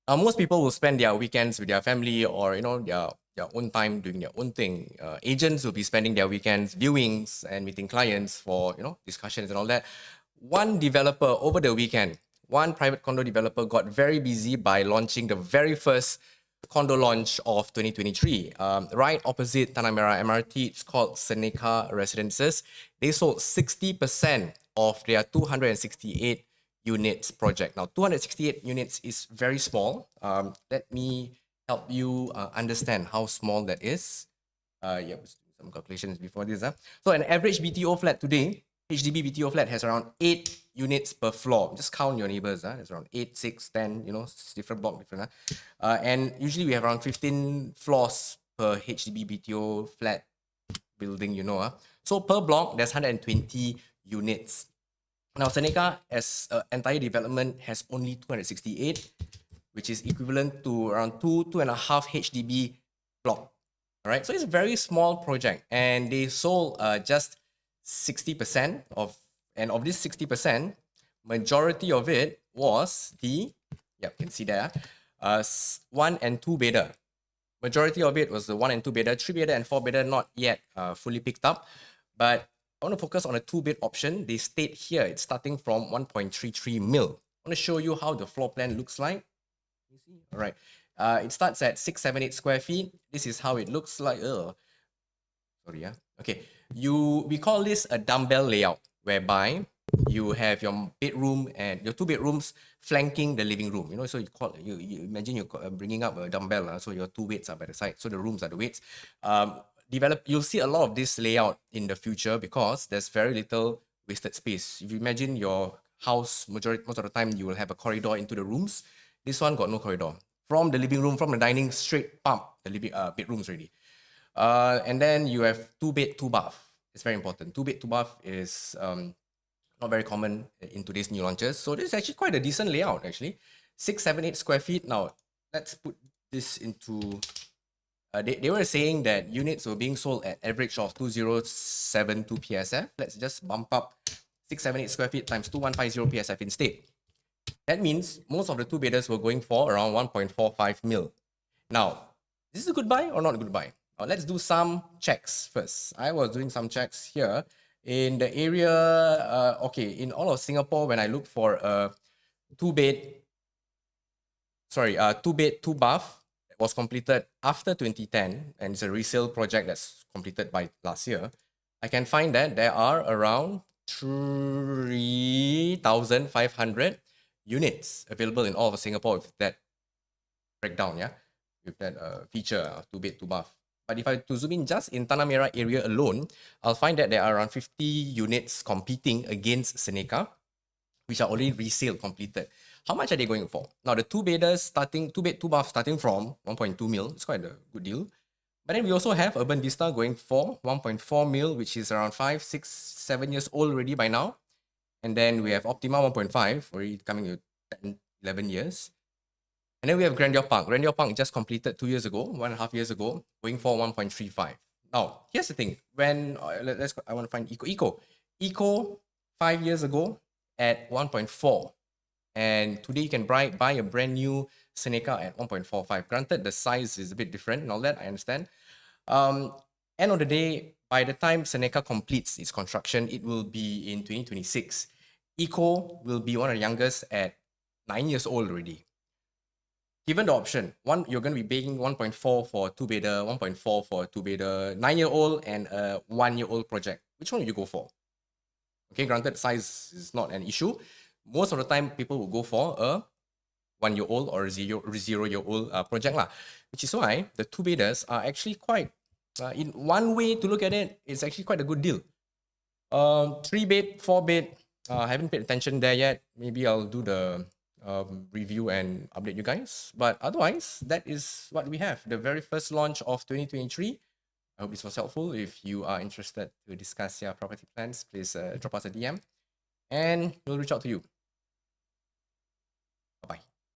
Most people will spend their weekends with their family or their own time doing their own thing. Agents will be spending their weekends viewings and meeting clients for discussions and all that. One developer over the weekend, one private condo developer got very busy by launching the very first condo launch of 2023. Right opposite Tanah Merah MRT, it's called Sceneca Residences. They sold 60% of their 268 units project. Now, 268 units is very small. Let me help you understand how small that is. Yeah, let's do some calculations before this. So an average BTO flat today, HDB BTO flat has around 8 units per floor. Just count your neighbors. There's around 8, 6, 10, different block, different. And usually we have around 15 floors per HDB BTO flat building, So per block, there's 120 units. Now, Sceneca as an entire development has only 268, which is equivalent to around 2.5 HDB block. All right, so it's a very small project, and they sold just 60% of this 60%, majority of it was you can see there, 1 and 2 bedder. Majority of it was the 1 and 2 bedder, 3 bedder and 4 bedder not yet fully picked up, but I want to focus on a 2-bed option. They state here it's starting from 1.33 mil. I want to show you how the floor plan looks like. You see? All right. It starts at 678 square feet. This is how it looks like. Sorry, yeah. Okay. We call this a dumbbell layout, whereby you have your bedroom and your 2 bedrooms flanking the living room. So you imagine you're bringing up a dumbbell. So your 2 weights are by the side. So the rooms are the weights. You'll see a lot of this layout in the future because there's very little wasted space. If you imagine your house, most of the time you will have a corridor into the rooms. This one got no corridor. From the living room, from the dining, straight pump the living bedrooms already. And then you have 2-bed, 2-bath. It's very important. 2-bed, 2-bath is not very common in today's new launches. So this is actually quite a decent layout, actually. 678 square feet. Now, let's put this into... they were saying that units were being sold at average of 2072 PSF. Let's just bump up 678 square feet times 2150 PSF instead. That means most of the 2-bedders were going for around 1.45 mil. Now, is this a good buy or not a good buy? Let's do some checks first. I was doing some checks here in the area. In all of Singapore, when I look for a 2-bed, 2-bath that was completed after 2010, and it's a resale project that's completed by last year, I can find that there are around 3,500 units available in all of Singapore with that breakdown, with that feature, 2-bed, 2-bath. But if I to zoom in just in Tanah Merah area alone, I'll find that there are around 50 units competing against Sceneca, which are already resale completed. How much are they going for? Now, the 2-bedders starting, 2-bed, 2-bath starting from 1.2 mil. It's quite a good deal. But then we also have Urban Vista going for 1.4 mil, which is around 5, 6, 7 years old already by now. And then we have Optima 1.5, already coming to 10, 11 years. And then we have Grandeur Park. Grandeur Park just completed 2 years ago, 1.5 years ago, going for 1.35. Now, here's the thing. When I want to find Eco 5 years ago at 1.4, and today you can buy a brand new Sceneca at 1.45. Granted, the size is a bit different and all that, I understand. End of the day, by the time Sceneca completes its construction, it will be in 2026. Eco will be one of the youngest at 9 years old already. Given the option, you're going to be paying 1.4 for 2-bedder, 1.4 for 2-bedder, 9-year-old and a 1-year-old project. Which one will you go for? Okay, granted, size is not an issue. Most of the time, people will go for a 1-year-old or a 0-year-old project lah. Which is why the 2-bedders are actually quite, in one way to look at it, it's actually quite a good deal. 3-bed, 4-bed, I haven't paid attention there yet. Maybe I'll do the review and update you guys. But otherwise, that is what we have. The very first launch of 2023. I hope this was helpful. If you are interested to discuss your property plans, please drop us a DM and we'll reach out to you.